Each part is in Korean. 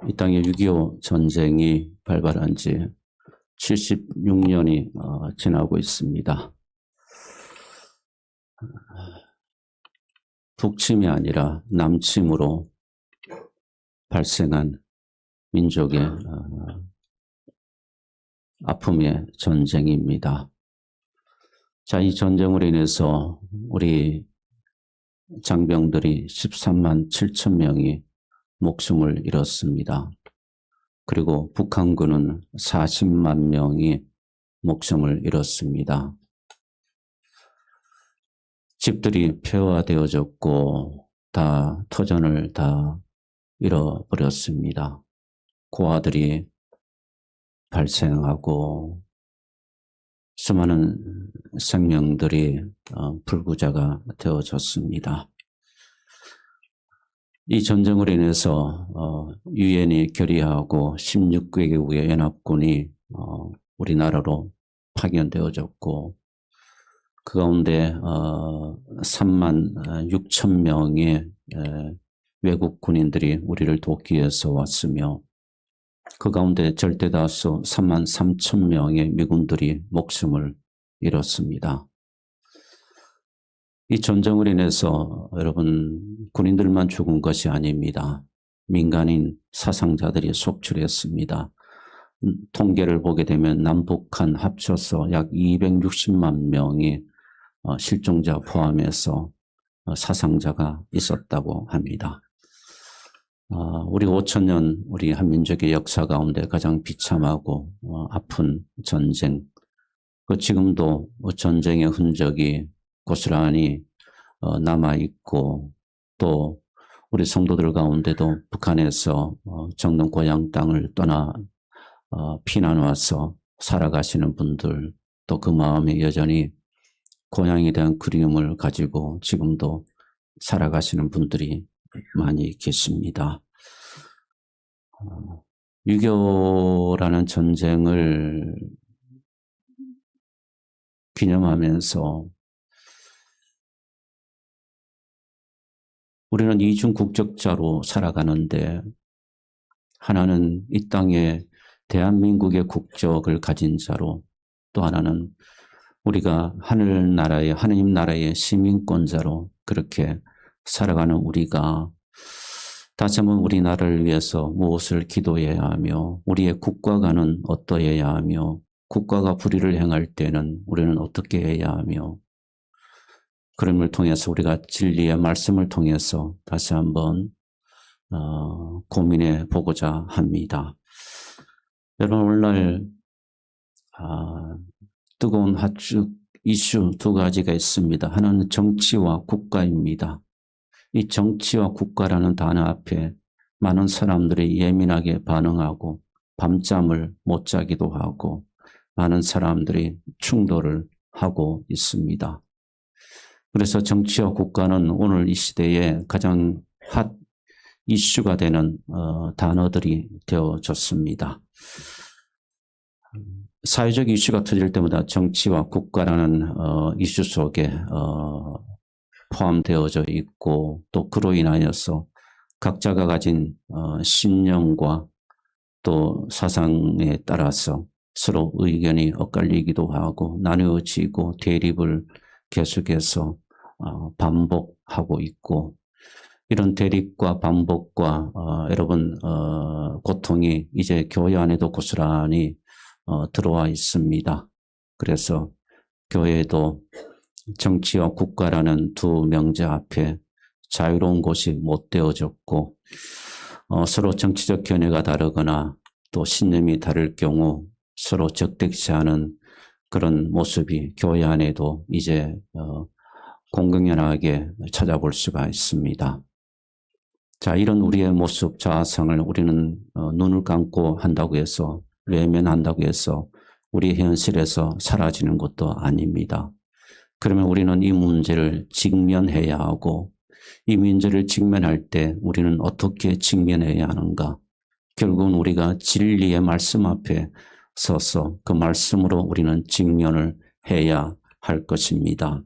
이 땅에 6.25 전쟁이 발발한 지 76년이 지나고 있습니다. 북침이 아니라 남침으로 발생한 민족의 아픔의 전쟁입니다. 자, 이 전쟁으로 인해서 우리 장병들이 13만 7천 명이 목숨을 잃었습니다. 그리고 북한군은 40만 명이 목숨을 잃었습니다. 집들이 폐허되어졌고 다 터전을 다 잃어버렸습니다. 고아들이 발생하고 수많은 생명들이 불구자가 되어졌습니다. 이 전쟁으로 인해서 유엔이 결의하고 16개국의 연합군이 우리나라로 파견되어졌고 그 가운데 3만 6천 명의 외국 군인들이 우리를 돕기 위해서 왔으며 그 가운데 절대다수 3만 3천 명의 미군들이 목숨을 잃었습니다. 이 전쟁으로 인해서 여러분 군인들만 죽은 것이 아닙니다. 민간인 사상자들이 속출했습니다. 통계를 보게 되면 남북한 합쳐서 약 260만 명이 실종자 포함해서 사상자가 있었다고 합니다. 우리 5천년 우리 한민족의 역사 가운데 가장 비참하고 아픈 전쟁, 지금도 전쟁의 흔적이 고스란히 남아있고 또 우리 성도들 가운데도 북한에서 정든 고향 땅을 떠나 피난 와서 살아가시는 분들 또 그 마음에 여전히 고향에 대한 그리움을 가지고 지금도 살아가시는 분들이 많이 계십니다. 6.25라는 전쟁을 기념하면서 우리는 이중 국적자로 살아가는데 하나는 이 땅에 대한민국의 국적을 가진 자로 또 하나는 우리가 하늘나라의 하느님 나라의 시민권자로 그렇게 살아가는 우리가 다시 한번 우리나라를 위해서 무엇을 기도해야 하며 우리의 국가관은 어떠해야 하며 국가가 불의를 행할 때는 우리는 어떻게 해야 하며 그럼을 통해서 우리가 진리의 말씀을 통해서 다시 한번 고민해 보고자 합니다. 여러분 오늘날 뜨거운 핫죽 이슈 두 가지가 있습니다. 하나는 정치와 국가입니다. 이 정치와 국가라는 단어 앞에 많은 사람들이 예민하게 반응하고 밤잠을 못 자기도 하고 많은 사람들이 충돌을 하고 있습니다. 그래서 정치와 국가는 오늘 이 시대에 가장 핫 이슈가 되는 단어들이 되어졌습니다. 사회적 이슈가 터질 때마다 정치와 국가라는 이슈 속에 포함되어져 있고 또 그로 인하여서 각자가 가진 신념과 또 사상에 따라서 서로 의견이 엇갈리기도 하고 나누어지고 대립을 계속해서 반복하고 있고 이런 대립과 반복과 여러분 고통이 이제 교회 안에도 고스란히 들어와 있습니다. 그래서 교회도 정치와 국가라는 두 명제 앞에 자유로운 곳이 못 되어졌고 서로 정치적 견해가 다르거나 또 신념이 다를 경우 서로 적대치 않은 그런 모습이 교회 안에도 이제 공공연하게 찾아볼 수가 있습니다. 자, 이런 우리의 모습 자아상을 우리는 눈을 감고 한다고 해서 외면한다고 해서 우리 현실에서 사라지는 것도 아닙니다. 그러면 우리는 이 문제를 직면해야 하고 이 문제를 직면할 때 우리는 어떻게 직면해야 하는가? 결국은 우리가 진리의 말씀 앞에 서서 그 말씀으로 우리는 직면을 해야 할 것입니다.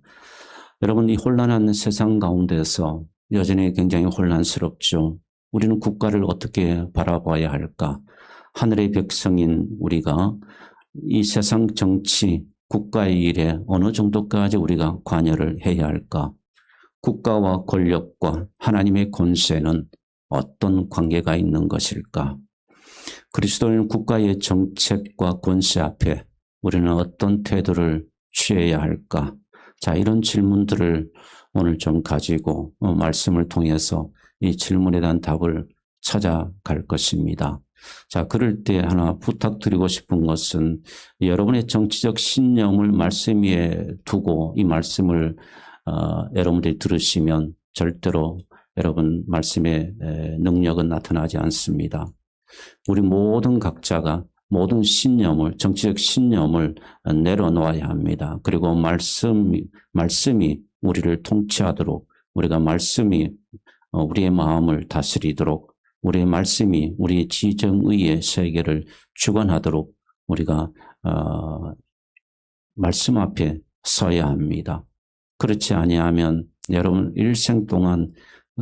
여러분 이 혼란한 세상 가운데서 여전히 굉장히 혼란스럽죠. 우리는 국가를 어떻게 바라봐야 할까? 하늘의 백성인 우리가 이 세상 정치, 국가의 일에 어느 정도까지 우리가 관여를 해야 할까? 국가와 권력과 하나님의 권세는 어떤 관계가 있는 것일까? 그리스도인 국가의 정책과 권세 앞에 우리는 어떤 태도를 취해야 할까? 자, 이런 질문들을 오늘 좀 가지고 말씀을 통해서 이 질문에 대한 답을 찾아갈 것입니다. 자, 그럴 때 하나 부탁드리고 싶은 것은 여러분의 정치적 신념을 말씀 위에 두고 이 말씀을 여러분들이 들으시면 절대로 여러분 말씀의 능력은 나타나지 않습니다. 우리 모든 각자가 모든 신념을, 정치적 신념을 내려놓아야 합니다. 그리고 말씀이 우리를 통치하도록, 우리가 말씀이 우리의 마음을 다스리도록, 우리의 말씀이 우리의 지정의의 세계를 주관하도록 우리가 말씀 앞에 서야 합니다. 그렇지 아니하면 여러분 일생 동안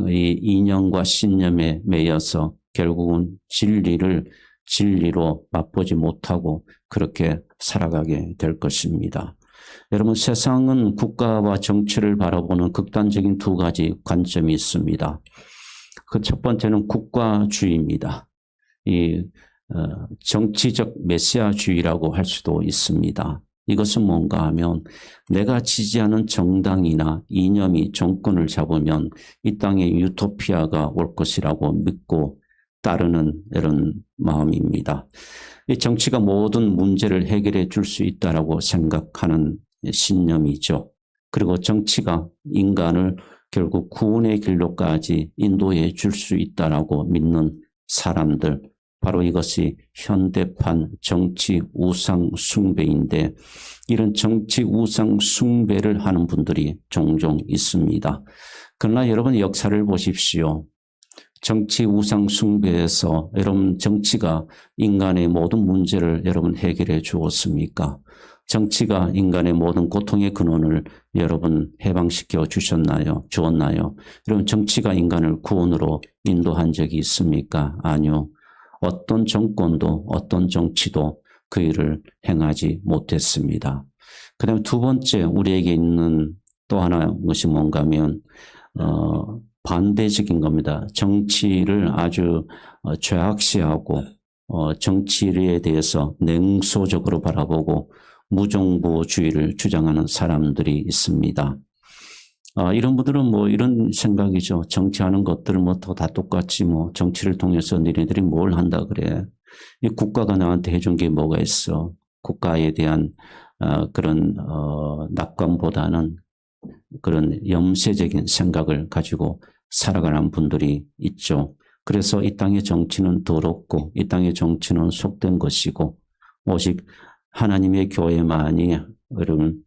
이 이념과 신념에 매여서 결국은 진리로 맛보지 못하고 그렇게 살아가게 될 것입니다. 여러분, 세상은 국가와 정치를 바라보는 극단적인 두 가지 관점이 있습니다. 그 첫 번째는 국가주의입니다. 이 정치적 메시아주의라고 할 수도 있습니다. 이것은 뭔가 하면 내가 지지하는 정당이나 이념이 정권을 잡으면 이 땅에 유토피아가 올 것이라고 믿고 따르는 이런 마음입니다. 이 정치가 모든 문제를 해결해 줄 수 있다라고 생각하는 신념이죠. 그리고 정치가 인간을 결국 구원의 길로까지 인도해 줄 수 있다라고 믿는 사람들, 바로 이것이 현대판 정치 우상 숭배인데 이런 정치 우상 숭배를 하는 분들이 종종 있습니다. 그러나 여러분 역사를 보십시오. 정치 우상 숭배에서 여러분 정치가 인간의 모든 문제를 여러분 해결해 주었습니까? 정치가 인간의 모든 고통의 근원을 여러분 해방시켜 주었나요? 여러분 정치가 인간을 구원으로 인도한 적이 있습니까? 아니요. 어떤 정권도 어떤 정치도 그 일을 행하지 못했습니다. 그 다음에 두 번째 우리에게 있는 또 하나 것이 뭔가 하면 반대적인 겁니다. 정치를 아주 죄악시하고 정치에 대해서 냉소적으로 바라보고 무정부주의를 주장하는 사람들이 있습니다. 이런 분들은 뭐 이런 생각이죠. 정치하는 것들은 뭐 다 똑같지 뭐 정치를 통해서 너희들이 뭘 한다 그래. 이 국가가 나한테 해준 게 뭐가 있어. 국가에 대한 그런 낙관보다는 그런 염세적인 생각을 가지고 살아가는 분들이 있죠. 그래서 이 땅의 정치는 더럽고 이 땅의 정치는 속된 것이고 오직 하나님의 교회만이 여러분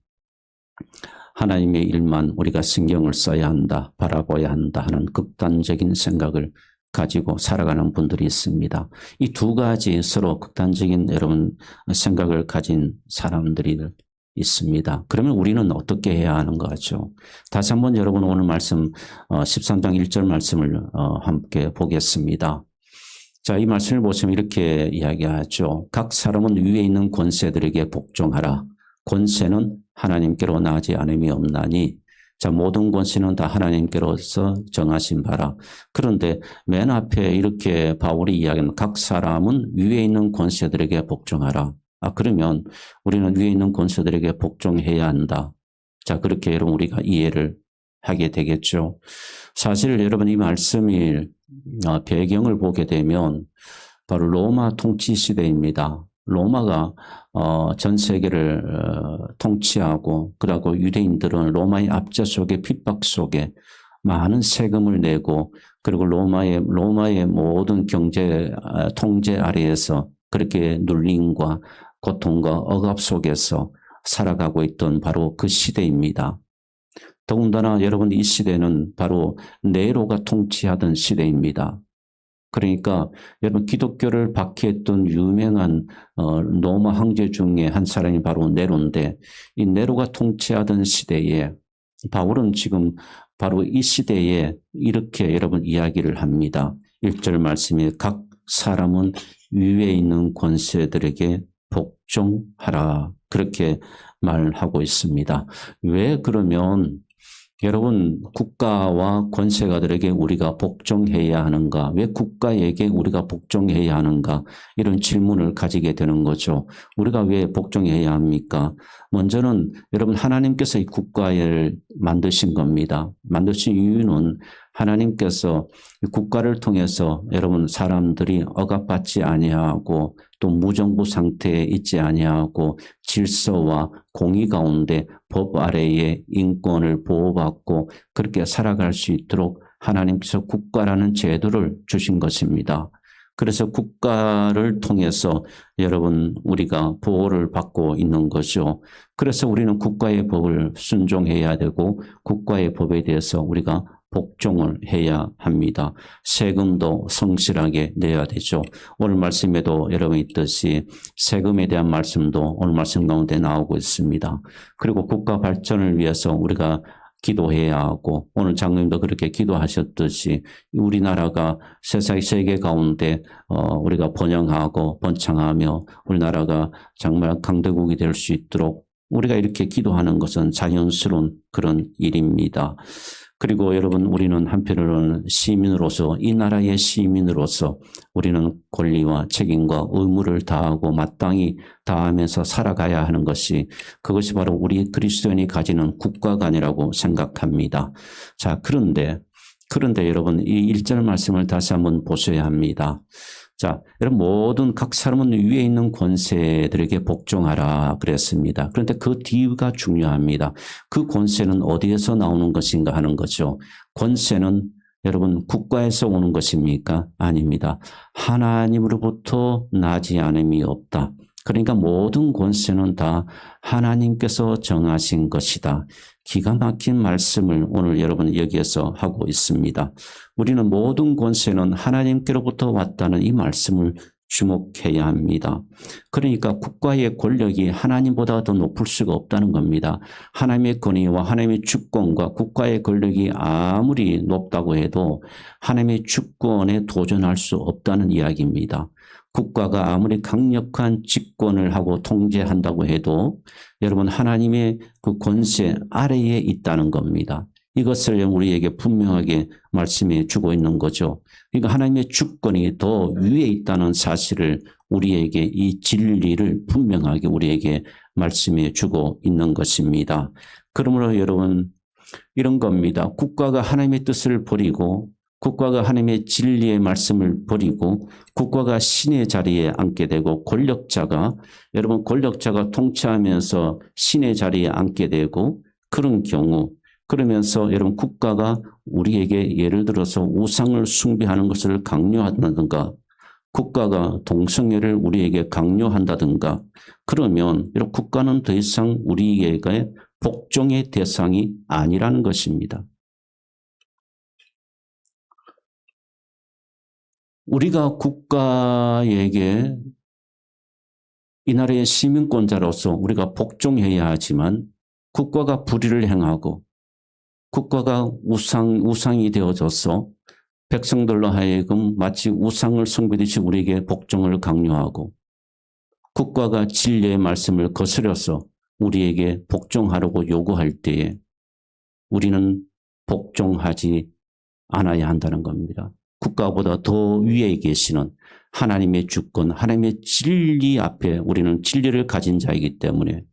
하나님의 일만 우리가 신경을 써야 한다, 바라봐야 한다 하는 극단적인 생각을 가지고 살아가는 분들이 있습니다. 이 두 가지 서로 극단적인 여러분 생각을 가진 사람들이 있습니다. 그러면 우리는 어떻게 해야 하는 거죠? 다시 한번 여러분 오늘 말씀 13장 1절 말씀을 함께 보겠습니다. 자, 이 말씀을 보시면 이렇게 이야기하죠. 각 사람은 위에 있는 권세들에게 복종하라. 권세는 하나님께로 나지 않음이 없나니. 자, 모든 권세는 다 하나님께로서 정하신 바라. 그런데 맨 앞에 이렇게 바울이 이야기하는 각 사람은 위에 있는 권세들에게 복종하라. 그러면 우리는 위에 있는 권세들에게 복종해야 한다. 자, 그렇게 여러분 우리가 이해를 하게 되겠죠. 사실 여러분 이 말씀이 배경을 보게 되면 바로 로마 통치 시대입니다. 로마가 전 세계를 통치하고 그러고 유대인들은 로마의 압제 속에 핍박 속에 많은 세금을 내고 그리고 로마의 모든 경제 통제 아래에서 그렇게 눌림과 고통과 억압 속에서 살아가고 있던 바로 그 시대입니다. 더군다나 여러분 이 시대는 바로 네로가 통치하던 시대입니다. 그러니까 여러분 기독교를 박해했던 유명한 로마 황제 중에 한 사람이 바로 네로인데 이 네로가 통치하던 시대에 바울은 지금 바로 이 시대에 이렇게 여러분 이야기를 합니다. 1절 말씀에 각 사람은 위에 있는 권세들에게 복종하라. 그렇게 말하고 있습니다. 왜 그러면 여러분 국가와 권세가들에게 우리가 복종해야 하는가? 왜 국가에게 우리가 복종해야 하는가? 이런 질문을 가지게 되는 거죠. 우리가 왜 복종해야 합니까? 먼저는 여러분 하나님께서 이 국가를 만드신 겁니다. 만드신 이유는 하나님께서 이 국가를 통해서 여러분 사람들이 억압받지 아니하고 또 무정부 상태에 있지 아니하고 질서와 공의 가운데 법 아래에 인권을 보호받고 그렇게 살아갈 수 있도록 하나님께서 국가라는 제도를 주신 것입니다. 그래서 국가를 통해서 여러분 우리가 보호를 받고 있는 거죠. 그래서 우리는 국가의 법을 순종해야 되고 국가의 법에 대해서 우리가 복종을 해야 합니다. 세금도 성실하게 내야 되죠. 오늘 말씀에도 여러분 있듯이 세금에 대한 말씀도 오늘 말씀 가운데 나오고 있습니다. 그리고 국가 발전을 위해서 우리가 기도해야 하고 오늘 장로님도 그렇게 기도하셨듯이 우리나라가 세계 가운데 우리가 번영하고 번창하며 우리나라가 정말 강대국이 될 수 있도록 우리가 이렇게 기도하는 것은 자연스러운 그런 일입니다. 그리고 여러분 우리는 한편으로는 시민으로서 이 나라의 시민으로서 우리는 권리와 책임과 의무를 다하고 마땅히 다하면서 살아가야 하는 것이 그것이 바로 우리 그리스도인이 가지는 국가관이라고 생각합니다. 자, 그런데 여러분 이 1절 말씀을 다시 한번 보셔야 합니다. 자, 여러분 모든 각 사람은 위에 있는 권세들에게 복종하라 그랬습니다. 그런데 그 뒤가 중요합니다. 그 권세는 어디에서 나오는 것인가 하는 거죠. 권세는 여러분 국가에서 오는 것입니까? 아닙니다. 하나님으로부터 나지 않음이 없다. 그러니까 모든 권세는 다 하나님께서 정하신 것이다. 기가 막힌 말씀을 오늘 여러분 여기에서 하고 있습니다. 우리는 모든 권세는 하나님께로부터 왔다는 이 말씀을 주목해야 합니다. 그러니까 국가의 권력이 하나님보다 더 높을 수가 없다는 겁니다. 하나님의 권위와 하나님의 주권과 국가의 권력이 아무리 높다고 해도 하나님의 주권에 도전할 수 없다는 이야기입니다. 국가가 아무리 강력한 집권을 하고 통제한다고 해도 여러분 하나님의 그 권세 아래에 있다는 겁니다. 이것을 우리에게 분명하게 말씀해 주고 있는 거죠. 그러니까 하나님의 주권이 더 위에 있다는 사실을 우리에게 이 진리를 분명하게 우리에게 말씀해 주고 있는 것입니다. 그러므로 여러분 이런 겁니다. 국가가 하나님의 뜻을 버리고 국가가 하나님의 진리의 말씀을 버리고 국가가 신의 자리에 앉게 되고 권력자가 통치하면서 신의 자리에 앉게 되고 그런 경우 그러면서 여러분 국가가 우리에게 예를 들어서 우상을 숭배하는 것을 강요한다든가 국가가 동성애를 우리에게 강요한다든가 그러면 여러분 국가는 더 이상 우리에게 복종의 대상이 아니라는 것입니다. 우리가 국가에게 이 나라의 시민권자로서 우리가 복종해야 하지만 국가가 불의를 행하고 국가가 우상이 되어져서 백성들로 하여금 마치 우상을 숭배듯이 우리에게 복종을 강요하고 국가가 진리의 말씀을 거스려서 우리에게 복종하라고 요구할 때에 우리는 복종하지 않아야 한다는 겁니다. 국가보다 더 위에 계시는 하나님의 주권, 하나님의 진리 앞에 우리는 진리를 가진 자이기 때문에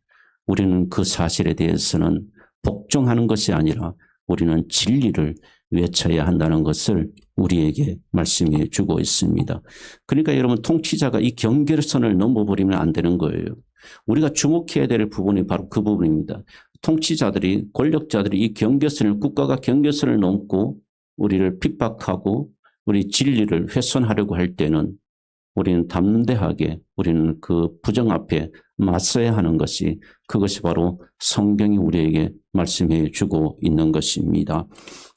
우리는 그 사실에 대해서는 복종하는 것이 아니라 우리는 진리를 외쳐야 한다는 것을 우리에게 말씀해 주고 있습니다. 그러니까 여러분 통치자가 이 경계선을 넘어버리면 안 되는 거예요. 우리가 주목해야 될 부분이 바로 그 부분입니다. 통치자들이 권력자들이 이 경계선을 국가가 경계선을 넘고 우리를 핍박하고 우리 진리를 훼손하려고 할 때는 우리는 담대하게 우리는 그 부정 앞에 맞서야 하는 것이 그것이 바로 성경이 우리에게 말씀해 주고 있는 것입니다.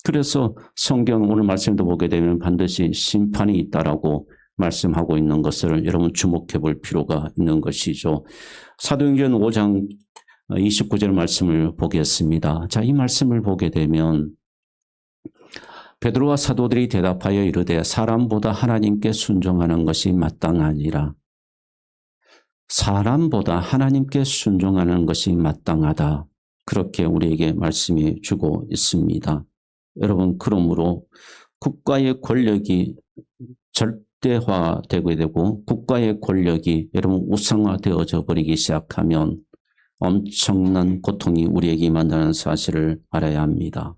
그래서 성경 오늘 말씀도 보게 되면 반드시 심판이 있다라고 말씀하고 있는 것을 여러분 주목해 볼 필요가 있는 것이죠. 사도행전 5장 29절 말씀을 보겠습니다. 자, 이 말씀을 보게 되면 베드로와 사도들이 대답하여 이르되 사람보다 하나님께 순종하는 것이 마땅하니라. 사람보다 하나님께 순종하는 것이 마땅하다. 그렇게 우리에게 말씀해 주고 있습니다. 여러분, 그러므로 국가의 권력이 절대화되게 되고 국가의 권력이 여러분 우상화되어져 버리기 시작하면 엄청난 고통이 우리에게 만나는 사실을 알아야 합니다.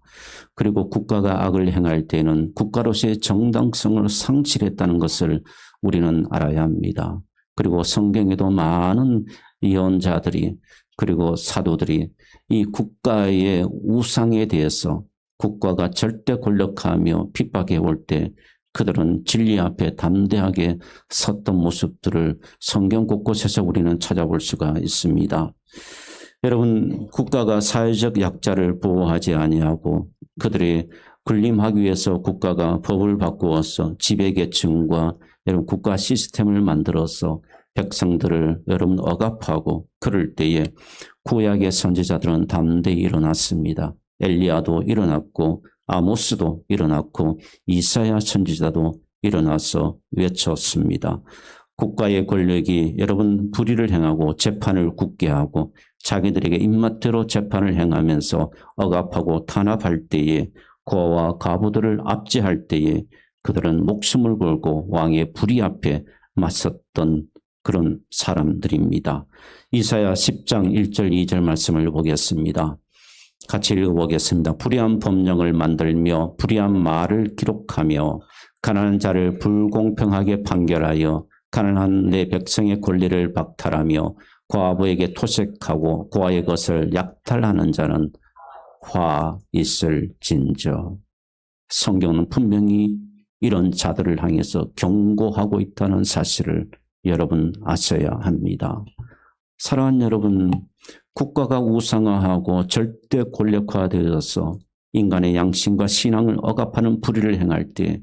그리고 국가가 악을 행할 때는 국가로서의 정당성을 상실했다는 것을 우리는 알아야 합니다. 그리고 성경에도 많은 예언자들이 그리고 사도들이 이 국가의 우상에 대해서 국가가 절대 권력하며 핍박해 올 때 그들은 진리 앞에 담대하게 섰던 모습들을 성경 곳곳에서 우리는 찾아볼 수가 있습니다. 여러분, 국가가 사회적 약자를 보호하지 아니하고 그들이 군림하기 위해서 국가가 법을 바꾸어서 지배계층과 여러분 국가 시스템을 만들어서 백성들을 여러분 억압하고 그럴 때에 구약의 선지자들은 담대히 일어났습니다. 엘리야도 일어났고 아모스도 일어났고 이사야 선지자도 일어나서 외쳤습니다. 국가의 권력이 여러분 불의를 행하고 재판을 굳게 하고 자기들에게 입맛대로 재판을 행하면서 억압하고 탄압할 때에 고아와 과부들을 압제할 때에 그들은 목숨을 걸고 왕의 불의 앞에 맞섰던 그런 사람들입니다. 이사야 10장 1절 2절 말씀을 보겠습니다. 같이 읽어보겠습니다. 불의한 법령을 만들며 불의한 말을 기록하며 가난한 자를 불공평하게 판결하여 가난한 내 백성의 권리를 박탈하며 과부에게 토색하고 고아의 것을 약탈하는 자는 화 있을진저. 성경은 분명히 이런 자들을 향해서 경고하고 있다는 사실을 여러분 아셔야 합니다. 사랑하는 여러분, 국가가 우상화하고 절대 권력화되어서 인간의 양심과 신앙을 억압하는 불의를 행할 때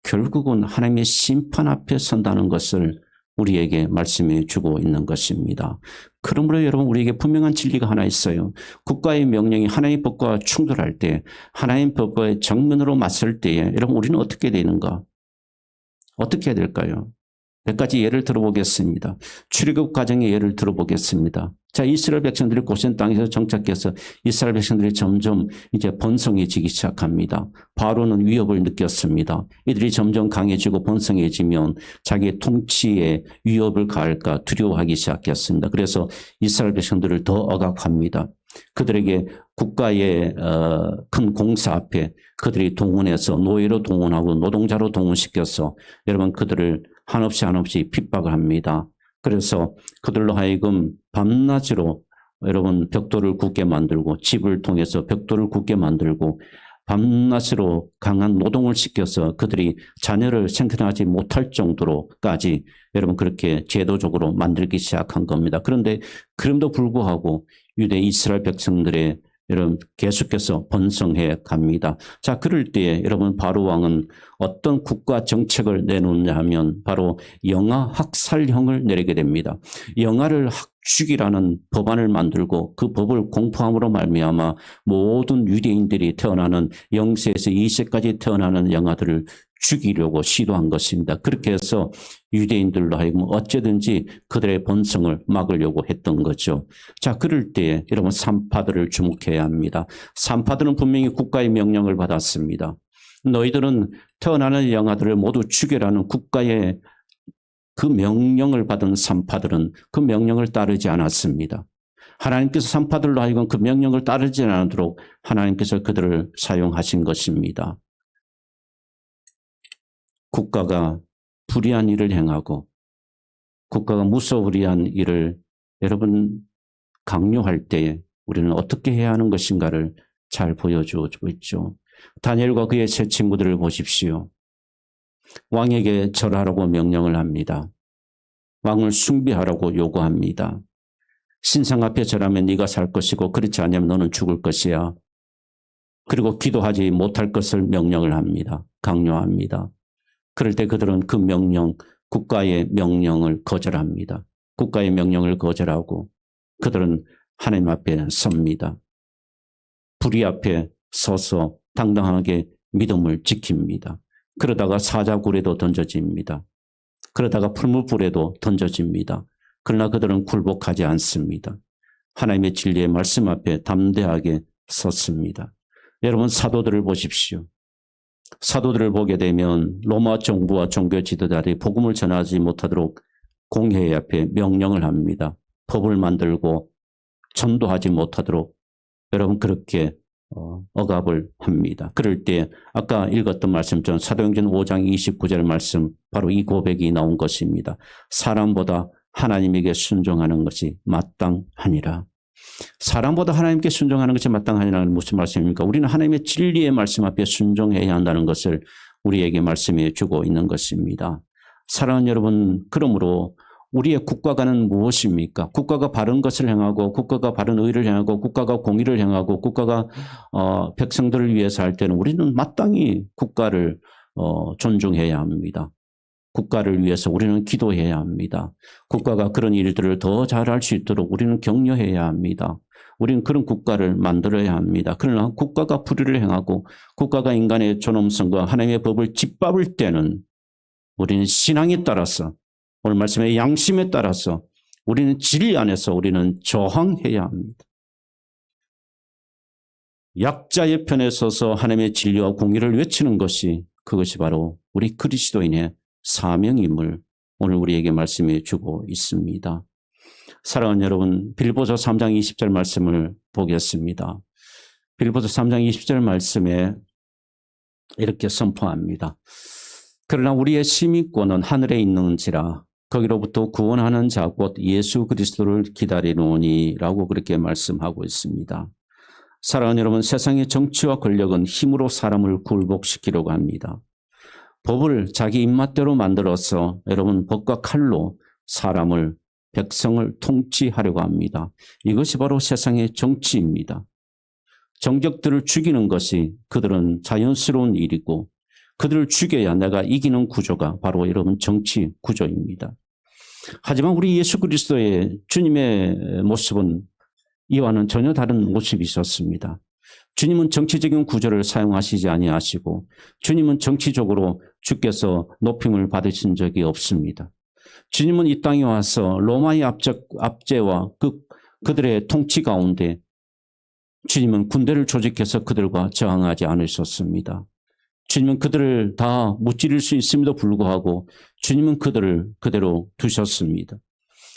결국은 하나님의 심판 앞에 선다는 것을 우리에게 말씀해 주고 있는 것입니다. 그러므로 여러분 우리에게 분명한 진리가 하나 있어요. 국가의 명령이 하나님의 법과 충돌할 때 하나님의 법과의 정면으로 맞설 때에 여러분 우리는 어떻게 되는가? 어떻게 해야 될까요? 몇 가지 예를 들어보겠습니다. 출애굽 과정의 예를 들어보겠습니다. 자, 이스라엘 백성들이 고센 땅에서 정착해서 이스라엘 백성들이 점점 이제 번성해지기 시작합니다. 바로는 위협을 느꼈습니다. 이들이 점점 강해지고 번성해지면 자기의 통치에 위협을 가할까 두려워하기 시작했습니다. 그래서 이스라엘 백성들을 더 억압합니다. 그들에게 국가의 큰 공사 앞에 그들이 동원해서 노예로 동원하고 노동자로 동원시켜서 여러분 그들을 한없이 핍박을 합니다. 그래서 그들로 하여금 밤낮으로 여러분 벽돌을 굳게 만들고 집을 통해서 벽돌을 굳게 만들고 밤낮으로 강한 노동을 시켜서 그들이 자녀를 생산하지 못할 정도로까지 여러분 그렇게 제도적으로 만들기 시작한 겁니다. 그런데 그럼에도 불구하고 유대 이스라엘 백성들의 여러분 계속해서 번성해 갑니다. 자, 그럴 때에 여러분 바로 왕은 어떤 국가 정책을 내놓느냐 하면 바로 영아 학살형을 내리게 됩니다. 영아를 학죽이라는 법안을 만들고 그 법을 공포함으로 말미암아 모든 유대인들이 태어나는 0세에서 2세까지 태어나는 영아들을 죽이려고 시도한 것입니다. 그렇게 해서 유대인들로 하여금 어쨌든지 그들의 번성을 막으려고 했던 거죠. 자, 그럴 때 여러분 산파들을 주목해야 합니다. 산파들은 분명히 국가의 명령을 받았습니다. 너희들은 태어나는 영아들을 모두 죽여라는 국가의 그 명령을 받은 산파들은 그 명령을 따르지 않았습니다. 하나님께서 산파들로 하여금 그 명령을 따르지 않도록 하나님께서 그들을 사용하신 것입니다. 국가가 불의한 일을 행하고 국가가 무소불위한 일을 여러분 강요할 때에 우리는 어떻게 해야 하는 것인가를 잘 보여주고 있죠. 다니엘과 그의 세 친구들을 보십시오. 왕에게 절하라고 명령을 합니다. 왕을 숭배하라고 요구합니다. 신상 앞에 절하면 네가 살 것이고 그렇지 않으면 너는 죽을 것이야. 그리고 기도하지 못할 것을 명령을 합니다. 강요합니다. 그럴 때 그들은 그 명령, 국가의 명령을 거절합니다. 국가의 명령을 거절하고 그들은 하나님 앞에 섭니다. 불의 앞에 서서 당당하게 믿음을 지킵니다. 그러다가 사자굴에도 던져집니다. 그러다가 풀무불에도 던져집니다. 그러나 그들은 굴복하지 않습니다. 하나님의 진리의 말씀 앞에 담대하게 섰습니다. 여러분, 사도들을 보십시오. 사도들을 보게 되면 로마 정부와 종교 지도자들이 복음을 전하지 못하도록 공회 앞에 명령을 합니다. 법을 만들고 전도하지 못하도록 여러분 그렇게 억압을 합니다. 그럴 때 아까 읽었던 말씀처럼 사도행전 5장 29절 말씀, 바로 이 고백이 나온 것입니다. 사람보다 하나님에게 순종하는 것이 마땅하니라. 사람보다 하나님께 순종하는 것이 마땅하니라는 무슨 말씀입니까? 우리는 하나님의 진리의 말씀 앞에 순종해야 한다는 것을 우리에게 말씀해 주고 있는 것입니다. 사랑하는 여러분, 그러므로 우리의 국가가는 무엇입니까? 국가가 바른 것을 행하고, 국가가 바른 의를 행하고, 국가가 공의를 행하고, 국가가 백성들을 위해서 할 때는 우리는 마땅히 국가를 존중해야 합니다. 국가를 위해서 우리는 기도해야 합니다. 국가가 그런 일들을 더 잘할 수 있도록 우리는 격려해야 합니다. 우리는 그런 국가를 만들어야 합니다. 그러나 국가가 불의를 행하고 국가가 인간의 존엄성과 하나님의 법을 짓밟을 때는 우리는 신앙에 따라서, 오늘 말씀의 양심에 따라서 우리는 진리 안에서 우리는 저항해야 합니다. 약자의 편에 서서 하나님의 진리와 공의를 외치는 것이, 그것이 바로 우리 그리스도인의 사명임을 오늘 우리에게 말씀해 주고 있습니다. 사랑하는 여러분, 빌보서 3장 20절 말씀을 보겠습니다. 빌보서 3장 20절 말씀에 이렇게 선포합니다. 그러나 우리의 시민권은 하늘에 있는지라 거기로부터 구원하는 자 곧 예수 그리스도를 기다리노니 라고 그렇게 말씀하고 있습니다. 사랑하는 여러분, 세상의 정치와 권력은 힘으로 사람을 굴복시키려고 합니다. 법을 자기 입맛대로 만들어서 여러분 법과 칼로 사람을, 백성을 통치하려고 합니다. 이것이 바로 세상의 정치입니다. 정적들을 죽이는 것이 그들은 자연스러운 일이고, 그들을 죽여야 내가 이기는 구조가 바로 여러분 정치 구조입니다. 하지만 우리 예수 그리스도의 주님의 모습은 이와는 전혀 다른 모습이 있었습니다. 주님은 정치적인 구조를 사용하시지 아니하시고, 주님은 정치적으로 주께서 높임을 받으신 적이 없습니다. 주님은 이 땅에 와서 로마의 압제와 그들의 통치 가운데 주님은 군대를 조직해서 그들과 저항하지 않으셨습니다. 주님은 그들을 다 무찌를 수 있음에도 불구하고 주님은 그들을 그대로 두셨습니다.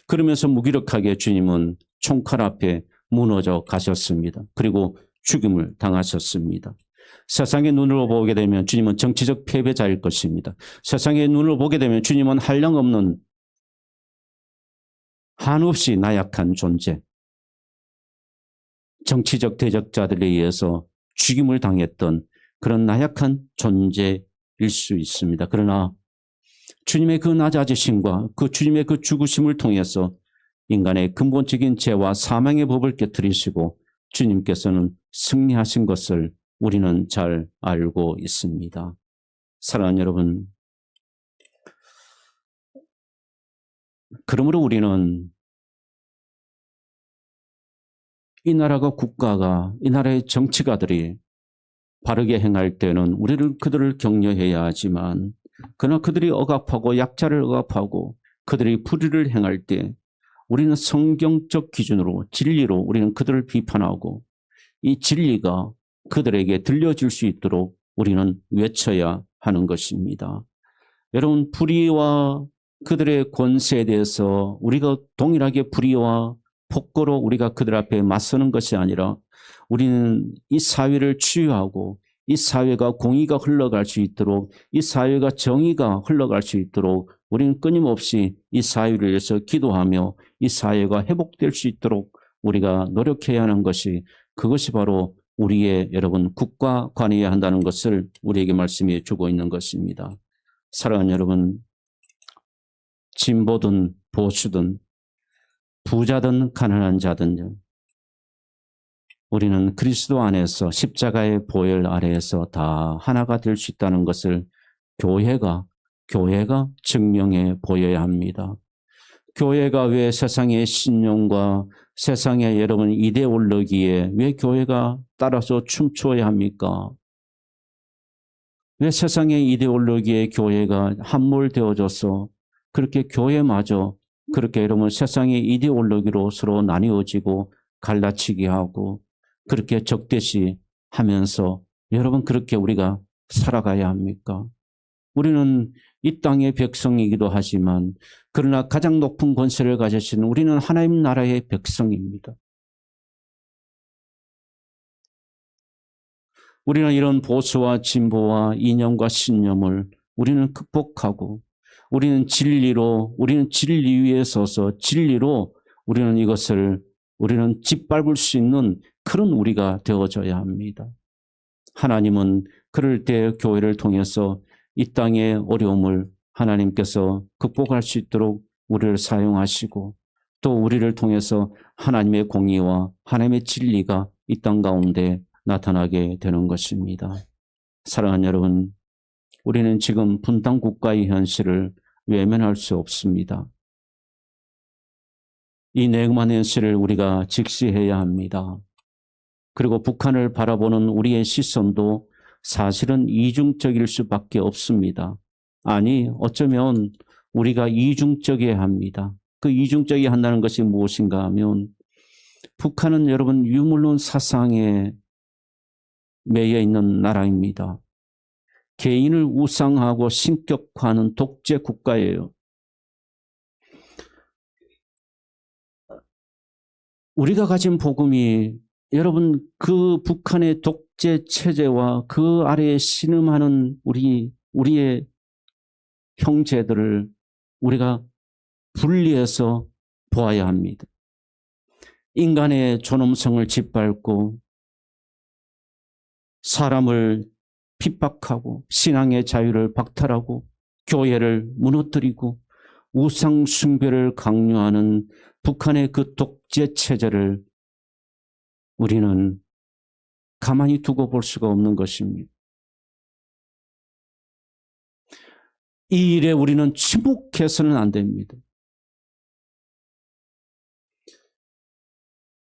그러면서 무기력하게 주님은 총칼 앞에 무너져 가셨습니다. 그리고 죽임을 당하셨습니다. 세상의 눈으로 보게 되면 주님은 정치적 패배자일 것입니다. 세상의 눈으로 보게 되면 주님은 한량없는, 한없이 나약한 존재, 정치적 대적자들에 의해서 죽임을 당했던 그런 나약한 존재일 수 있습니다. 그러나 주님의 그 낮아지심과 그 주님의 그 죽으심을 통해서 인간의 근본적인 죄와 사망의 법을 깨뜨리시고 주님께서는 승리하신 것을 우리는 잘 알고 있습니다. 사랑하는 여러분, 그러므로 우리는 이 나라가, 국가가, 이 나라의 정치가들이 바르게 행할 때는 그들을 격려해야 하지만, 그러나 그들이 억압하고 약자를 억압하고 그들이 불의를 행할 때 우리는 성경적 기준으로, 진리로 우리는 그들을 비판하고 이 진리가 그들에게 들려질 수 있도록 우리는 외쳐야 하는 것입니다. 여러분, 불의와 그들의 권세에 대해서 우리가 동일하게 불의와 폭거로 우리가 그들 앞에 맞서는 것이 아니라, 우리는 이 사회를 치유하고 이 사회가 공의가 흘러갈 수 있도록, 이 사회가 정의가 흘러갈 수 있도록 우리는 끊임없이 이 사회를 위해서 기도하며 이 사회가 회복될 수 있도록 우리가 노력해야 하는 것이, 그것이 바로 우리의 여러분 국가 관여해야 한다는 것을 우리에게 말씀해 주고 있는 것입니다. 사랑하는 여러분, 진보든 보수든 부자든 가난한 자든 우리는 그리스도 안에서 십자가의 보혈 아래에서 다 하나가 될 수 있다는 것을 교회가 증명해 보여야 합니다. 교회가 왜 세상의 신용과 세상의 여러분 이데올로기에 왜 교회가 따라서 춤추어야 합니까? 왜 세상의 이데올로기에 교회가 함몰되어져서 그렇게 교회마저 그렇게 여러분 세상의 이데올로기로 서로 나뉘어지고 갈라치기 하고 그렇게 적대시 하면서 여러분 그렇게 우리가 살아가야 합니까? 우리는 이 땅의 백성이기도 하지만 그러나 가장 높은 권세를 가지신 우리는 하나님 나라의 백성입니다. 우리는 이런 보수와 진보와 이념과 신념을 우리는 극복하고 우리는 진리 위에 서서 진리로 우리는 이것을 우리는 짓밟을 수 있는 그런 우리가 되어져야 합니다. 하나님은 그럴 때 교회를 통해서 이 땅의 어려움을 하나님께서 극복할 수 있도록 우리를 사용하시고 또 우리를 통해서 하나님의 공의와 하나님의 진리가 이 땅 가운데 나타나게 되는 것입니다. 사랑하는 여러분, 우리는 지금 분단 국가의 현실을 외면할 수 없습니다. 이 냉혹한 현실을 우리가 직시해야 합니다. 그리고 북한을 바라보는 우리의 시선도 사실은 이중적일 수밖에 없습니다. 아니, 어쩌면 우리가 이중적이어야 합니다. 그 이중적이 한다는 것이 무엇인가 하면 북한은 여러분 유물론 사상에 매여 있는 나라입니다. 개인을 우상화하고 신격화하는 독재 국가예요. 우리가 가진 복음이 여러분 그 북한의 독재 체제와 그 아래에 신음하는 우리의 형제들을 우리가 분리해서 보아야 합니다. 인간의 존엄성을 짓밟고 사람을 핍박하고 신앙의 자유를 박탈하고 교회를 무너뜨리고 우상 숭배를 강요하는 북한의 그 독재 체제를 우리는 가만히 두고 볼 수가 없는 것입니다. 이 일에 우리는 침묵해서는 안 됩니다.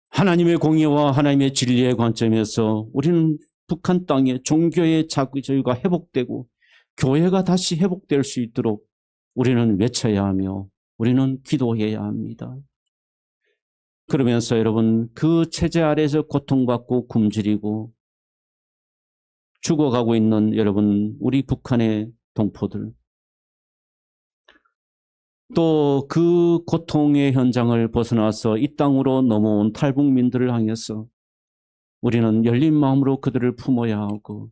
하나님의 공의와 하나님의 진리의 관점에서 우리는 북한 땅에 종교의 자유가 회복되고 교회가 다시 회복될 수 있도록 우리는 외쳐야 하며 우리는 기도해야 합니다. 그러면서 여러분 그 체제 아래에서 고통받고 굶주리고 죽어가고 있는 여러분 우리 북한의 동포들 또 그 고통의 현장을 벗어나서 이 땅으로 넘어온 탈북민들을 향해서 우리는 열린 마음으로 그들을 품어야 하고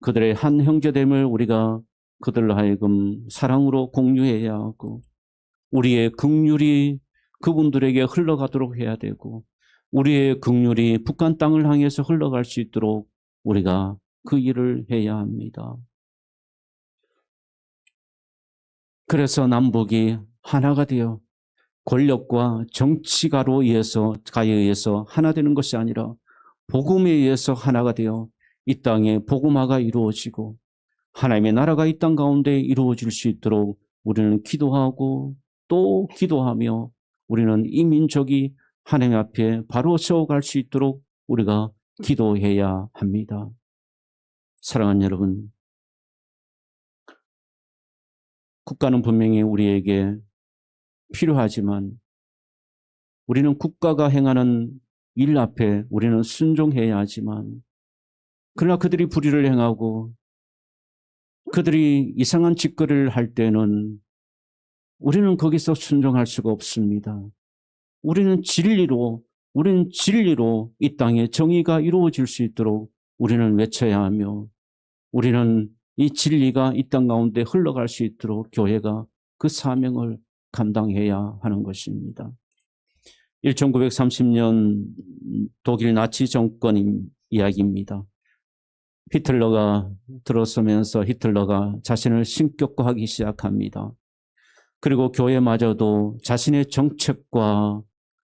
그들의 한 형제됨을 우리가 그들로 하여금 사랑으로 공유해야 하고 우리의 긍휼이 그분들에게 흘러가도록 해야 되고 우리의 긍휼이 북한 땅을 향해서 흘러갈 수 있도록 우리가 그 일을 해야 합니다. 그래서 남북이 하나가 되어 권력과 정치가로 가에 의해서 하나 되는 것이 아니라 복음에 의해서 하나가 되어 이 땅에 복음화가 이루어지고 하나님의 나라가 이 땅 가운데 이루어질 수 있도록 우리는 기도하고 또 기도하며 우리는 이 민족이 하나님 앞에 바로 세워갈 수 있도록 우리가 기도해야 합니다. 사랑하는 여러분, 국가는 분명히 우리에게 필요하지만 우리는 국가가 행하는 일 앞에 우리는 순종해야 하지만 그러나 그들이 불의를 행하고 그들이 이상한 짓거리를 할 때는 우리는 거기서 순종할 수가 없습니다. 우리는 진리로 이 땅에 정의가 이루어질 수 있도록 우리는 외쳐야 하며 우리는 이 진리가 이 땅 가운데 흘러갈 수 있도록 교회가 그 사명을 감당해야 하는 것입니다. 1930년 독일 나치 정권 이야기입니다. 히틀러가 들어서면서 히틀러가 자신을 신격화하기 시작합니다. 그리고 교회마저도 자신의 정책과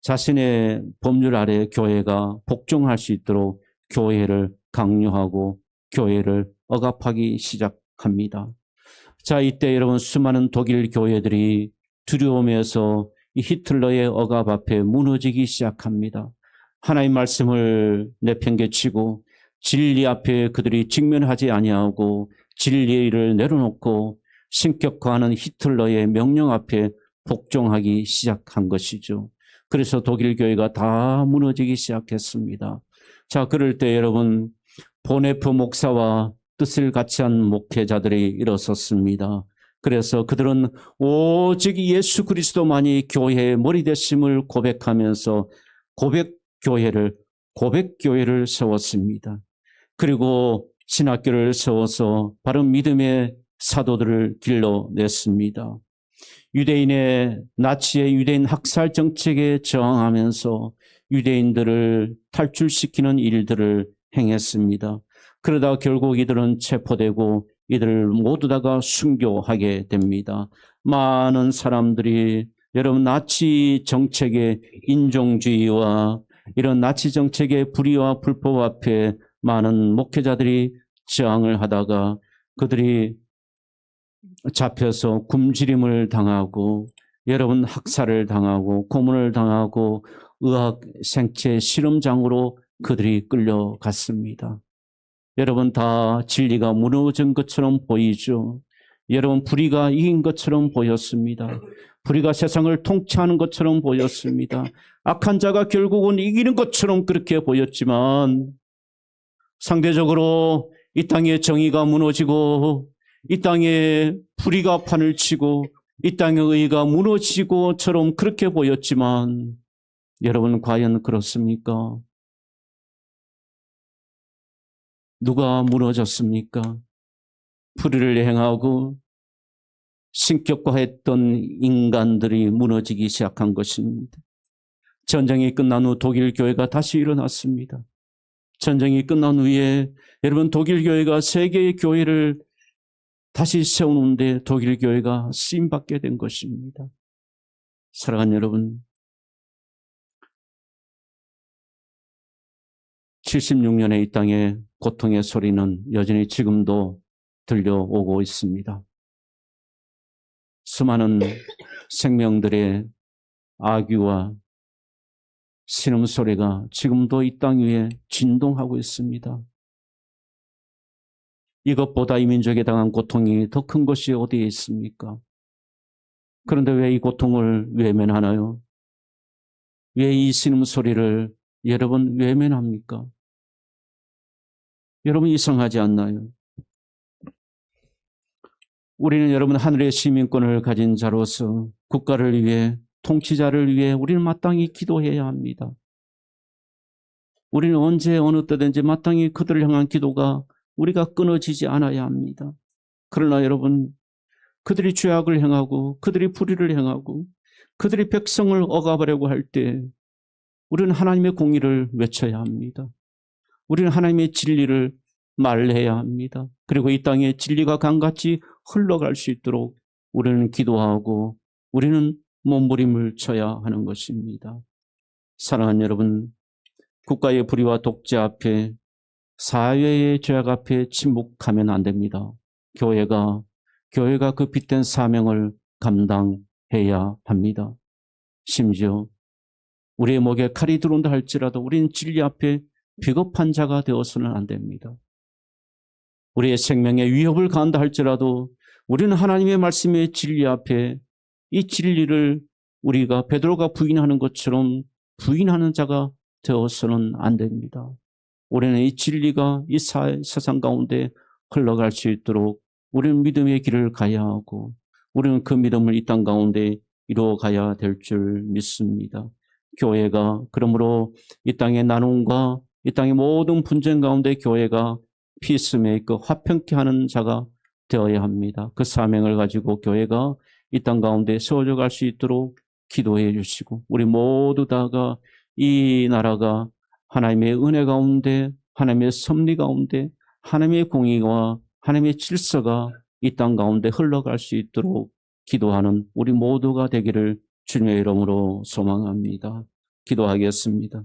자신의 법률 아래 교회가 복종할 수 있도록 교회를 강요하고 교회를 억압하기 시작합니다. 자, 이때 여러분 수많은 독일 교회들이 두려움에서 이 히틀러의 억압 앞에 무너지기 시작합니다. 하나님 말씀을 내팽개치고 진리 앞에 그들이 직면하지 아니하고 진리를 내려놓고 신격화하는 히틀러의 명령 앞에 복종하기 시작한 것이죠. 그래서 독일 교회가 다 무너지기 시작했습니다. 자, 그럴 때 여러분, 보네프 목사와 뜻을 같이 한 목회자들이 일어섰습니다. 그래서 그들은 오직 예수 그리스도만이 교회의 머리 되심을 고백하면서 고백교회를 세웠습니다. 그리고 신학교를 세워서 바른 믿음의 사도들을 길러냈습니다. 나치의 유대인 학살 정책에 저항하면서 유대인들을 탈출시키는 일들을 행했습니다. 그러다 결국 이들은 체포되고 이들을 모두 다가 순교하게 됩니다. 많은 사람들이 여러분 나치 정책의 인종주의와 이런 나치 정책의 불의와 불법 앞에 많은 목회자들이 저항을 하다가 그들이 잡혀서 굶주림을 당하고 여러분 학살을 당하고 고문을 당하고 의학 생체 실험장으로 그들이 끌려갔습니다. 여러분 다 진리가 무너진 것처럼 보이죠. 여러분 불의가 이긴 것처럼 보였습니다. 불의가 세상을 통치하는 것처럼 보였습니다. 악한 자가 결국은 이기는 것처럼 그렇게 보였지만 상대적으로 이 땅의 정의가 무너지고 이 땅에 불의가 판을 치고 이 땅의 의가 무너지고처럼 그렇게 보였지만 여러분 과연 그렇습니까? 누가 무너졌습니까? 불의를 행하고 신격화했던 인간들이 무너지기 시작한 것입니다. 전쟁이 끝난 후 독일 교회가 다시 일어났습니다. 전쟁이 끝난 후에 여러분 독일 교회가 세계의 교회를 다시 세우는데 독일 교회가 쓰임받게 된 것입니다. 사랑하는 여러분, 76년에 이 땅에 고통의 소리는 여전히 지금도 들려오고 있습니다. 수많은 생명들의 아귀와 신음소리가 지금도 이 땅 위에 진동하고 있습니다. 이것보다 이 민족에 당한 고통이 더 큰 것이 어디에 있습니까? 그런데 왜 이 고통을 외면하나요? 왜 이 신음소리를 여러분 외면합니까? 여러분 이상하지 않나요? 우리는 여러분 하늘의 시민권을 가진 자로서 국가를 위해 통치자를 위해 우리는 마땅히 기도해야 합니다. 우리는 언제 어느 때든지 마땅히 그들을 향한 기도가 우리가 끊어지지 않아야 합니다. 그러나 여러분 그들이 죄악을 행하고 그들이 불의를 행하고 그들이 백성을 억압하려고 할 때 우리는 하나님의 공의를 외쳐야 합니다. 우리는 하나님의 진리를 말해야 합니다. 그리고 이 땅에 진리가 강같이 흘러갈 수 있도록 우리는 기도하고 우리는 몸부림을 쳐야 하는 것입니다. 사랑하는 여러분, 국가의 불의와 독재 앞에 사회의 죄악 앞에 침묵하면 안 됩니다. 교회가 그 빚된 사명을 감당해야 합니다. 심지어 우리의 목에 칼이 들어온다 할지라도 우리는 진리 앞에 비겁한 자가 되어서는 안 됩니다. 우리의 생명에 위협을 가한다 할지라도 우리는 하나님의 말씀의 진리 앞에 이 진리를 우리가 베드로가 부인하는 것처럼 부인하는 자가 되어서는 안 됩니다. 우리는 이 진리가 이 세상 가운데 흘러갈 수 있도록 우리는 믿음의 길을 가야 하고 우리는 그 믿음을 이 땅 가운데 이루어가야 될 줄 믿습니다. 교회가 그러므로 이 땅의 나눔과 이 땅의 모든 분쟁 가운데 교회가 피스메이커 화평케 하는 자가 되어야 합니다. 그 사명을 가지고 교회가 이 땅 가운데 세워져 갈 수 있도록 기도해 주시고 우리 모두 다가 이 나라가 하나님의 은혜 가운데 하나님의 섭리 가운데 하나님의 공의와 하나님의 질서가 이 땅 가운데 흘러갈 수 있도록 기도하는 우리 모두가 되기를 주님의 이름으로 소망합니다. 기도하겠습니다.